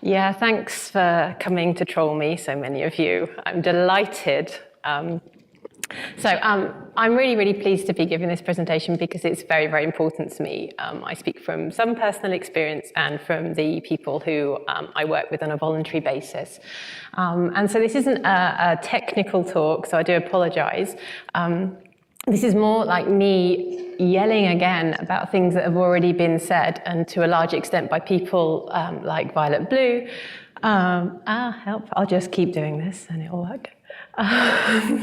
Yeah, thanks for coming to troll me, so many of you. I'm delighted. I'm really, really pleased to be giving this presentation because it's very, very important to me. I speak from some personal experience and from the people who I work with on a voluntary basis. And so this isn't a technical talk, so I do apologize. This is more like me yelling again about things that have already been said, and to a large extent by people like Violet Blue. Help, I'll just keep doing this and it'll work. I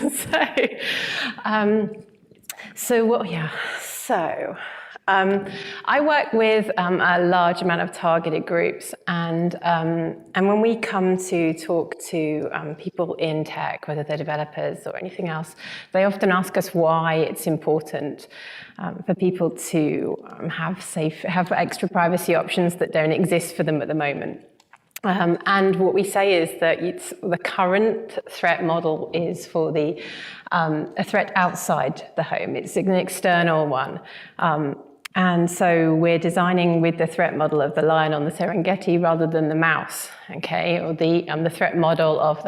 work with a large amount of targeted groups, and when we come to talk to people in tech, whether they're developers or anything else, they often ask us why it's important for people to have extra privacy options that don't exist for them at the moment. And what we say is that the current threat model is for a threat outside the home. It's an external one. And so we're designing with the threat model of the lion on the Serengeti rather than the mouse, okay, or the threat model of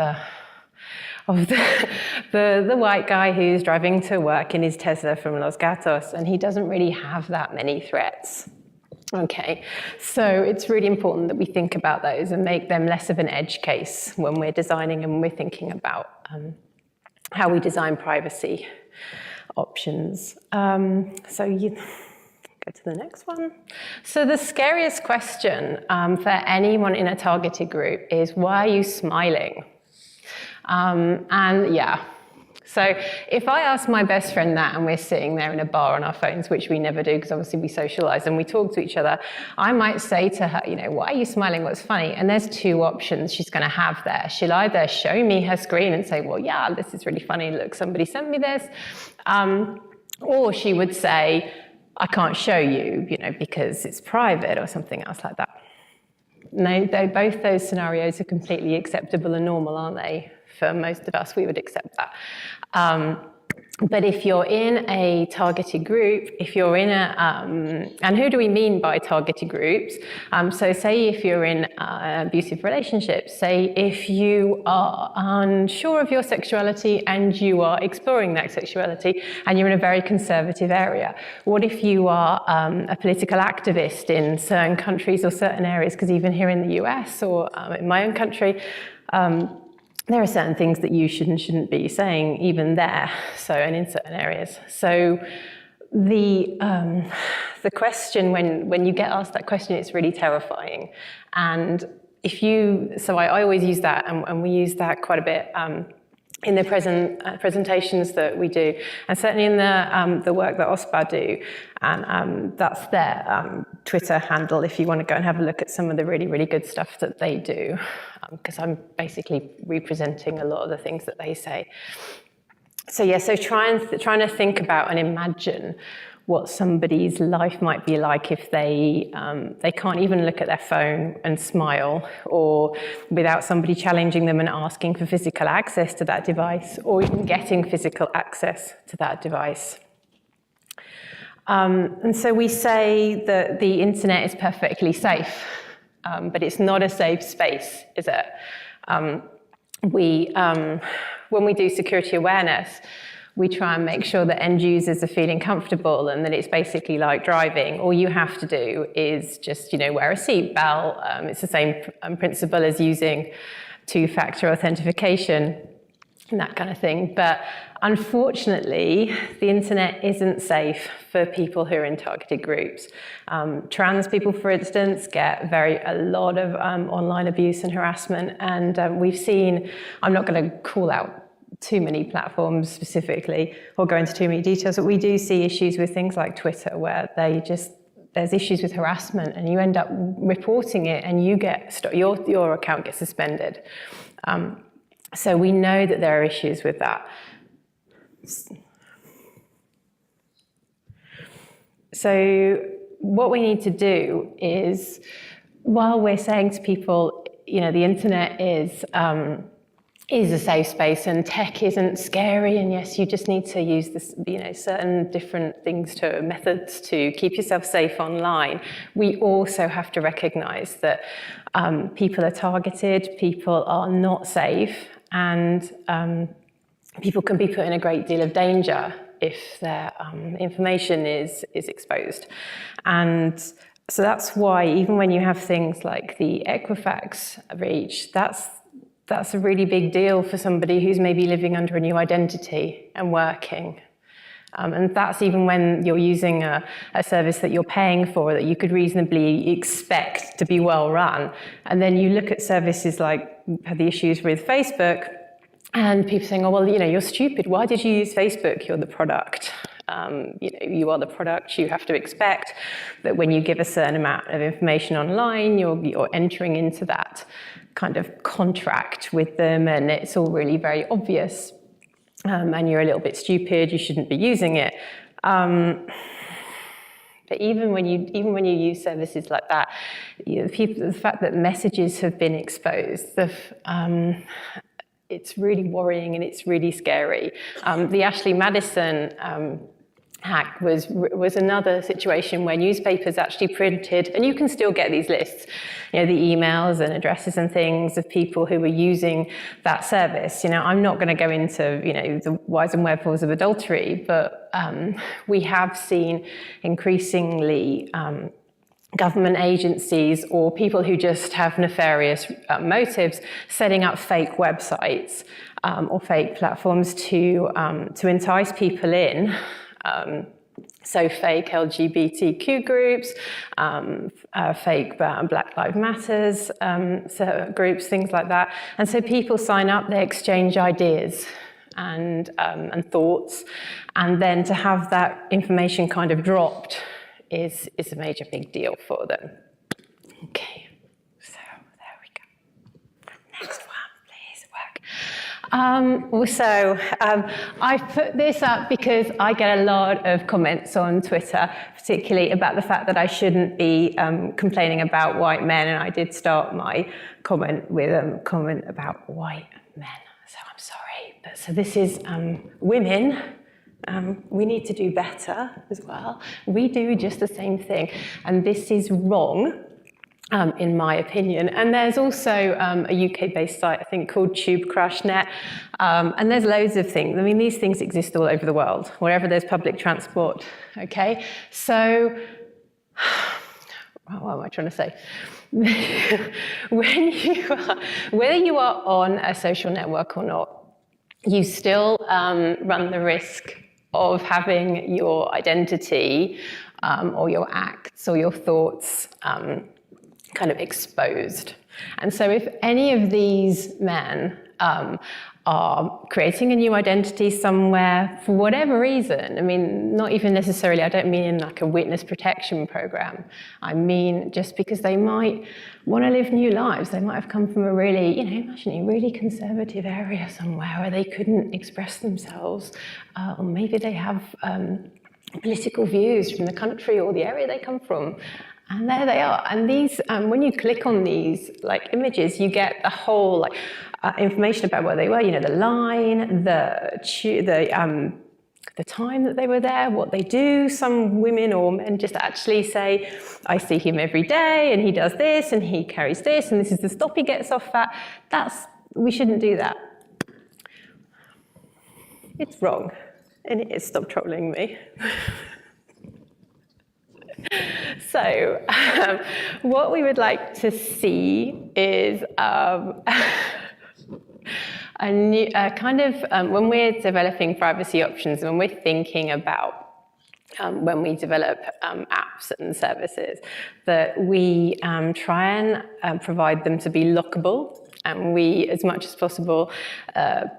the white guy who's driving to work in his Tesla from Los Gatos, and he doesn't really have that many threats. Okay, so it's really important that we think about those and make them less of an edge case when we're designing and when we're thinking about how we design privacy options. So you go to the next one. So the scariest question for anyone in a targeted group is, why are you smiling? So if I ask my best friend that and we're sitting there in a bar on our phones, which we never do because obviously we socialize and we talk to each other, I might say to her, why are you smiling? What's funny? And there's two options she's going to have there. She'll either show me her screen and say, well, yeah, this is really funny. Look, somebody sent me this. Or she would say, I can't show you, because it's private or something else like that. No, both those scenarios are completely acceptable and normal, aren't they? For most of us, we would accept that. But if you're in a targeted group, if you're in and who do we mean by targeted groups? So say if you're in abusive relationships, say if you are unsure of your sexuality and you are exploring that sexuality and you're in a very conservative area. What if you are a political activist in certain countries or certain areas? Because even here in the US or in my own country, there are certain things that you should and shouldn't be saying even there, and in certain areas. So the question, when you get asked that question, it's really terrifying. And I always use that, and we use that quite a bit in the presentations that we do, and certainly in the work that OSPA do, and that's their Twitter handle if you want to go and have a look at some of the really, really good stuff that they do, because I'm basically representing a lot of the things that they say. So trying to think about and imagine what somebody's life might be like if they can't even look at their phone and smile, or without somebody challenging them and asking for physical access to that device, or even getting physical access to that device. And so we say that the internet is perfectly safe, but it's not a safe space, is it? When we do security awareness, we try and make sure that end users are feeling comfortable and that it's basically like driving. All you have to do is just, wear a seatbelt. It's the same principle as using two-factor authentication and that kind of thing. But unfortunately, the internet isn't safe for people who are in targeted groups. Trans people, for instance, get a lot of online abuse and harassment. And we've seen, I'm not going to call out too many platforms specifically or go into too many details, but we do see issues with things like Twitter where there's issues with harassment and you end up reporting it and you your account gets suspended. So we know that there are issues with that. So what we need to do is, while we're saying to people, the internet is is a safe space, and tech isn't scary, and yes, you just need to use this, certain different methods to keep yourself safe online. We also have to recognize that people are targeted, people are not safe, and people can be put in a great deal of danger if their information is exposed. And so that's why even when you have things like the Equifax breach, that's a really big deal for somebody who's maybe living under a new identity and working. And that's even when you're using a service that you're paying for that you could reasonably expect to be well run. And then you look at services like the issues with Facebook, and people saying, oh, well, you're stupid. Why did you use Facebook? You're the product. You are the product. You have to expect that when you give a certain amount of information online, you're entering into that kind of contract with them, and it's all really very obvious. And you're a little bit stupid. You shouldn't be using it. But even when you use services like that, the fact that messages have been exposed, it's really worrying and it's really scary. The Ashley Madison hack was another situation where newspapers actually printed, and you can still get these lists, the emails and addresses and things of people who were using that service. I'm not going to go into, the whys and wherefores of adultery, but we have seen increasingly government agencies or people who just have nefarious motives setting up fake websites or fake platforms to entice people in. So fake LGBTQ groups, fake Black Lives Matters groups, things like that. And so people sign up, they exchange ideas and thoughts, and then to have that information kind of dropped is a major big deal for them. Okay, so there we go. Next one, please, work. Also, I've put this up because I get a lot of comments on Twitter, particularly about the fact that I shouldn't be complaining about white men, and I did start my comment with a comment about white men, so I'm sorry. But so this is women. We need to do better as well. We do just the same thing, and this is wrong, in my opinion. And there's also a UK-based site, I think, called Tube Crash Net, and there's loads of things. I mean, these things exist all over the world, wherever there's public transport, okay? So, what am I trying to say? Whether you are on a social network or not, you still run the risk of having your identity or your acts or your thoughts kind of exposed. And so if any of these men are creating a new identity somewhere for whatever reason, I mean, not even necessarily, I don't mean in like a witness protection program. I mean, just because they might want to live new lives. They might have come from a really, imagine a really conservative area somewhere where they couldn't express themselves. Or maybe they have political views from the country or the area they come from. And there they are. And these, when you click on these images, you get the whole information about where they were. The line, the time that they were there, what they do. Some women or men just actually say, "I see him every day, and he does this, and he carries this, and this is the stop he gets off at." We shouldn't do that. It's wrong, and it is. Stop trolling me. So, what we would like to see is a new kind of when we're developing privacy options, when we're thinking about when we develop apps and services, that we try and provide them to be lockable. And we, as much as possible,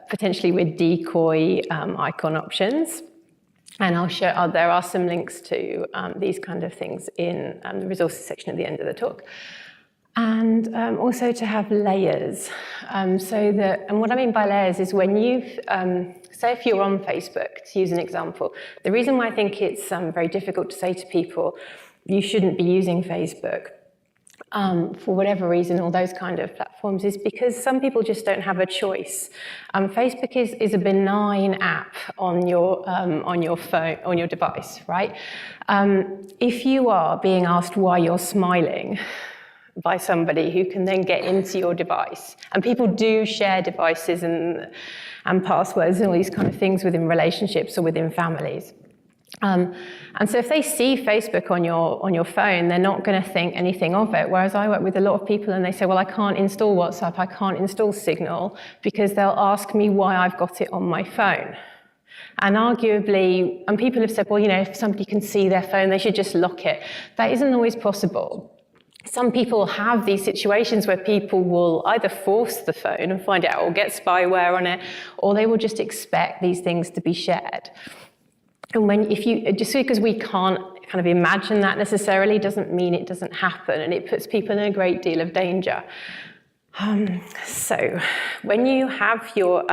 potentially with decoy icon options. And I'll show, there are some links to these kind of things in the resources section at the end of the talk. And also to have layers. And what I mean by layers is when you've, say if you're on Facebook, to use an example, the reason why I think it's very difficult to say to people, you shouldn't be using Facebook, for whatever reason, all those kind of platforms, is because some people just don't have a choice. Facebook is a benign app on your phone, on your device, right? If you are being asked why you're smiling by somebody who can then get into your device, and people do share devices and passwords and all these kind of things within relationships or within families. And so if they see Facebook on your phone, they're not going to think anything of it. Whereas I work with a lot of people and they say, well, I can't install WhatsApp, I can't install Signal, because they'll ask me why I've got it on my phone. And arguably, and people have said, well, if somebody can see their phone, they should just lock it. That isn't always possible. Some people have these situations where people will either force the phone and find out or get spyware on it, or they will just expect these things to be shared. And just because we can't kind of imagine that necessarily doesn't mean it doesn't happen, and it puts people in a great deal of danger. So when you have your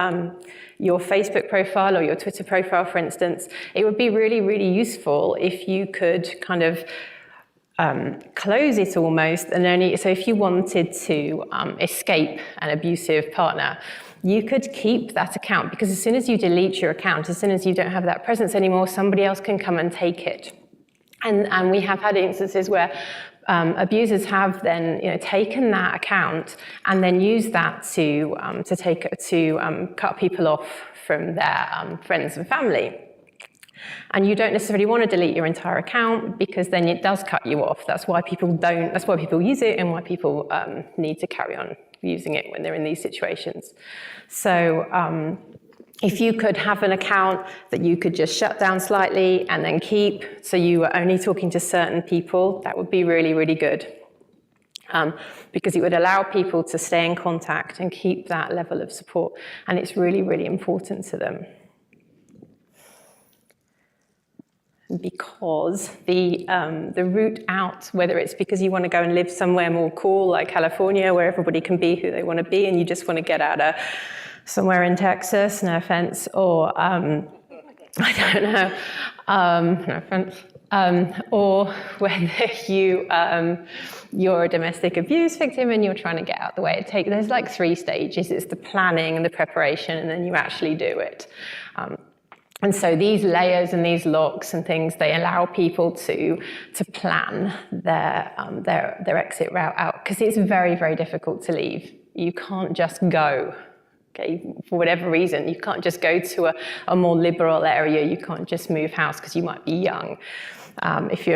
Facebook profile or your Twitter profile, for instance, it would be really, really useful if you could kind of close it almost, and so if you wanted to escape an abusive partner, you could keep that account, because as soon as you delete your account, as soon as you don't have that presence anymore, somebody else can come and take it. And we have had instances where abusers have then taken that account and then used that to cut people off from their friends and family. And you don't necessarily want to delete your entire account, because then it does cut you off. That's why people use it, and why people need to carry on using it when they're in these situations. So if you could have an account that you could just shut down slightly and then keep, so you were only talking to certain people, that would be really, really good. Because it would allow people to stay in contact and keep that level of support. And it's really, really important to them. Because the route out, whether it's because you want to go and live somewhere more cool like California, where everybody can be who they want to be, and you just want to get out of somewhere in Texas, no offense, or I don't know, no offense, or whether you're a domestic abuse victim and you're trying to get out the way. There's like 3 stages. It's the planning and the preparation, and then you actually do it. And so these layers and these locks and things, they allow people to plan their exit route out, because it's very, very difficult to leave. You can't just go, okay, for whatever reason. You can't just go to a more liberal area. You can't just move house because you might be young. If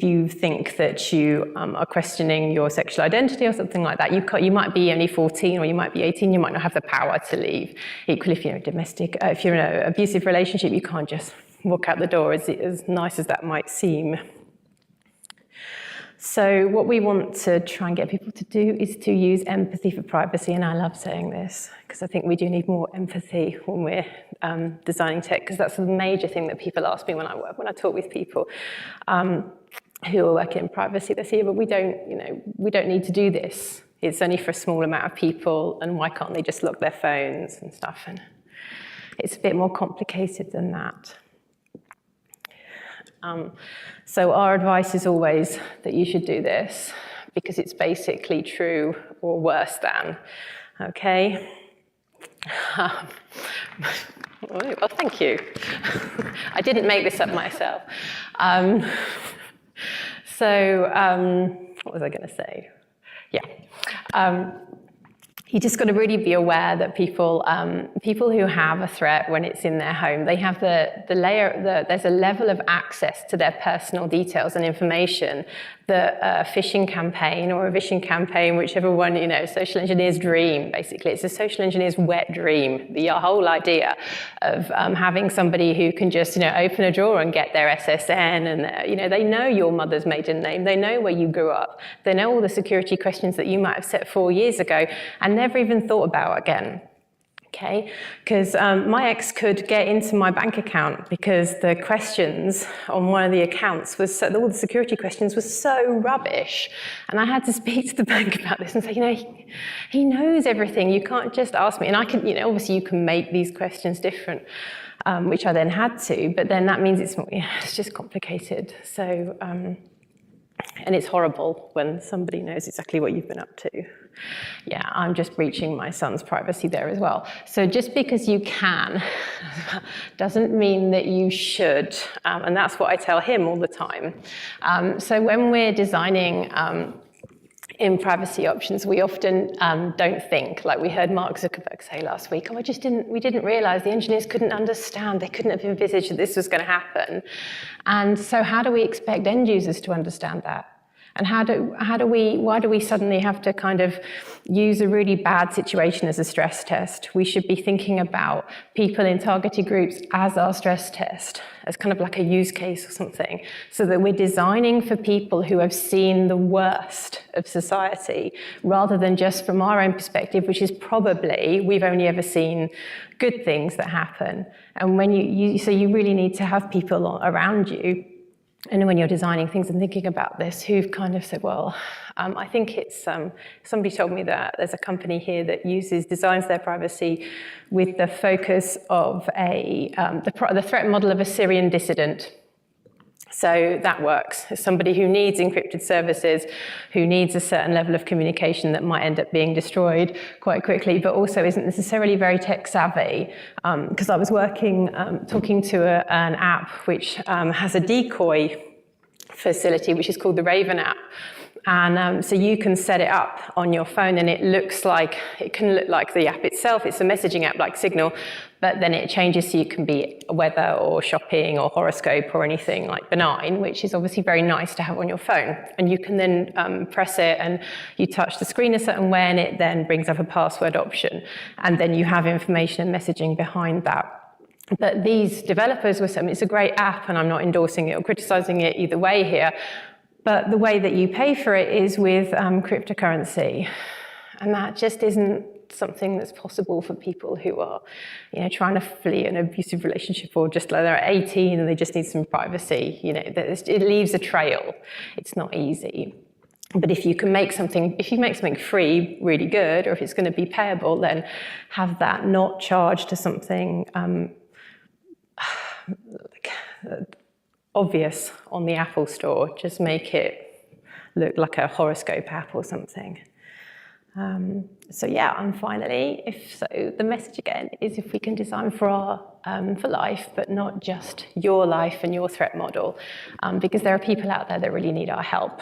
you think that you are questioning your sexual identity or something like that, you might be only 14 or you might be 18. You might not have the power to leave. Equally, if you're if you're in an abusive relationship, you can't just walk out the door, as nice as that might seem. So what we want to try and get people to do is to use empathy for privacy, and I love saying this because I think we do need more empathy when we're designing tech, because that's the major thing that people ask me when I talk with people who are working in privacy. They say, but we don't need to do this. It's only for a small amount of people, and why can't they just lock their phones and stuff? And it's a bit more complicated than that. So our advice is always that you should do this, because it's basically true or worse than, okay? Well, thank you. I didn't make this up myself. What was I going to say? Yeah. You just got to really be aware that people who have a threat when it's in their home, they have there's a level of access to their personal details and information that a phishing campaign or a vishing campaign, whichever one, social engineer's dream, basically. It's a social engineer's wet dream. The whole idea of having somebody who can just, open a drawer and get their SSN, and, they know your mother's maiden name. They know where you grew up. They know all the security questions that you might have set 4 years ago and never even thought about again. Okay, because my ex could get into my bank account because the questions on one of the accounts all the security questions were so rubbish. And I had to speak to the bank about this and say, he knows everything. You can't just ask me. And I can, obviously you can make these questions different, which I then had to, but then that means it's just complicated. So and it's horrible when somebody knows exactly what you've been up to. Yeah, I'm just breaching my son's privacy there as well. So just because you can doesn't mean that you should, and that's what I tell him all the time. So when we're designing in privacy options, we often don't think, like we heard Mark Zuckerberg say last week, oh, we didn't realize the engineers couldn't understand, they couldn't have envisaged that this was going to happen. And so how do we expect end users to understand that? And why do we suddenly have to kind of use a really bad situation as a stress test? We should be thinking about people in targeted groups as our stress test, as kind of like a use case or something, so that we're designing for people who have seen the worst of society, rather than just from our own perspective, which is probably we've only ever seen good things that happen. And when so you really need to have people around you, and when you're designing things and thinking about this, who've kind of said, well, I think it's, somebody told me that there's a company here that designs their privacy with the focus of the threat model of a Syrian dissident. So that works. It's somebody who needs encrypted services, who needs a certain level of communication that might end up being destroyed quite quickly, but also isn't necessarily very tech savvy. Because I was talking to an app which has a decoy facility, which is called the Raven app. And so you can set it up on your phone, and it can look like the app itself. It's a messaging app like Signal, but then it changes so you can be weather or shopping or horoscope or anything like benign, which is obviously very nice to have on your phone. And you can then press it and you touch the screen a certain way, and it then brings up a password option. And then you have information and messaging behind that. But these developers were saying, it's a great app, and I'm not endorsing it or criticizing it either way here, but the way that you pay for it is with cryptocurrency. And that just isn't something that's possible for people who are, trying to flee an abusive relationship, or just like they're 18 and they just need some privacy. It leaves a trail. It's not easy. But if you make something free really good, or if it's going to be payable, then have that not charged to something obvious on the Apple Store. Just make it look like a horoscope app or something. And finally, the message again is, if we can design for life, but not just your life and your threat model, because there are people out there that really need our help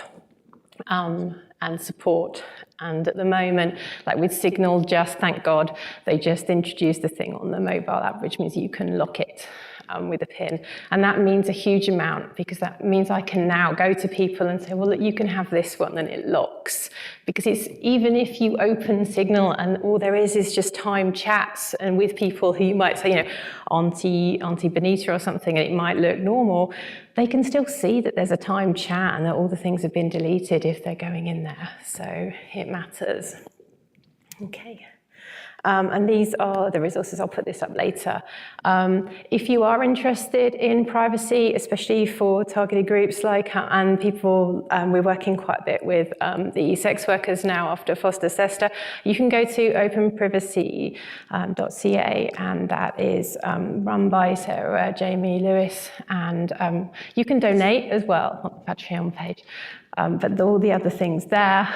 and support. And at the moment, like with Signal, thank God, they just introduced the thing on the mobile app, which means you can lock it with a pin. And that means a huge amount, because that means I can now go to people and say, well, look, you can have this one, and it locks. Because it's, even if you open Signal and all there is just timed chats and with people who you might say, Auntie Benita or something, and it might look normal, they can still see that there's a timed chat and that all the things have been deleted if they're going in there. So it matters. Okay. And these are the resources. I'll put this up later. If you are interested in privacy, especially for targeted groups and people, we're working quite a bit with the sex workers now after Foster Sesta, you can go to openprivacy.ca, and that is run by Sarah Jamie Lewis, and you can donate as well on the Patreon page. But all the other things there,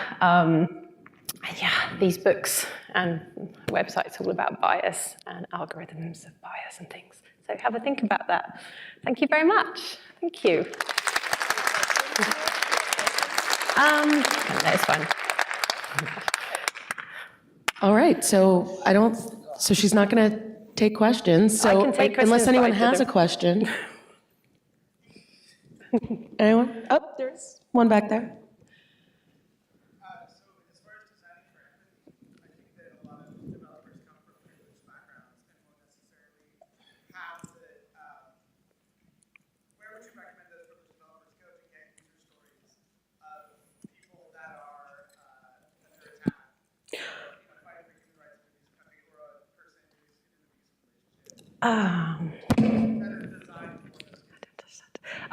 these books and websites all about bias and algorithms of bias and things. So have a think about that. Thank you very much. Thank you. There's one. All right, so she's not going to take questions. So I can take questions, unless anyone has a question. Anyone? Oh, there's one back there.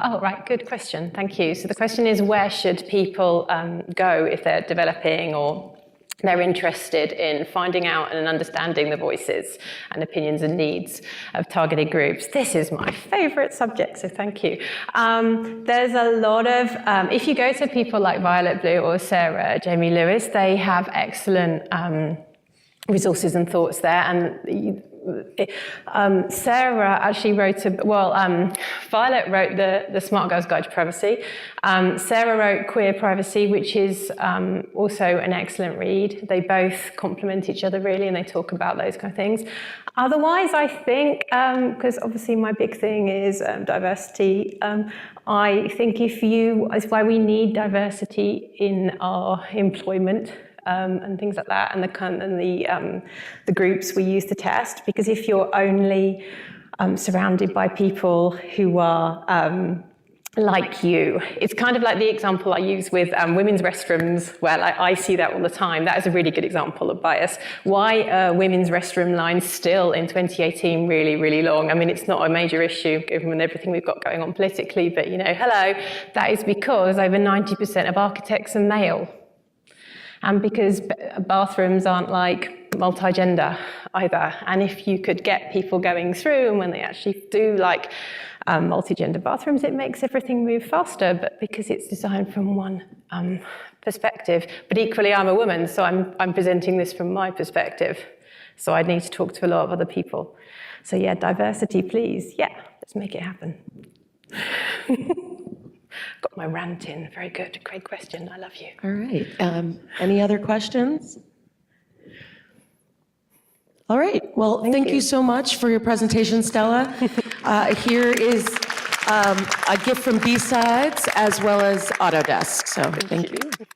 Oh, right, good question, thank you. So the question is, where should people go if they're developing or They're interested in finding out and understanding the voices and opinions and needs of targeted groups. This is my favorite subject, so thank you. There's a lot of, if you go to people like Violet Blue or Sarah, Jamie Lewis, they have excellent resources and thoughts there. And Sarah actually wrote Violet wrote the Smart Girl's Guide to Privacy. Sarah wrote Queer Privacy, which is also an excellent read. They both complement each other really, and they talk about those kind of things. Otherwise, I think, because obviously my big thing is diversity, I think it's why we need diversity in our employment. And things like that, and the groups we use to test. Because if you're only surrounded by people who are like you, it's kind of like the example I use with women's restrooms, where I see that all the time. That is a really good example of bias. Why are women's restroom lines still in 2018 really, really long? I mean, it's not a major issue given everything we've got going on politically, but hello, that is because over 90% of architects are male. And because bathrooms aren't like multi-gender either. And if you could get people going through, and when they actually do like multi-gender bathrooms, it makes everything move faster, but because it's designed from one perspective. But equally, I'm a woman, so I'm presenting this from my perspective. So I need to talk to a lot of other people. So yeah, diversity, please. Yeah, let's make it happen. Got my rant in. Very good. Great question. I love you. All right. Any other questions? All right. Well, thank you so much for your presentation, Stella. Here is a gift from B-Sides as well as Autodesk. So thank you.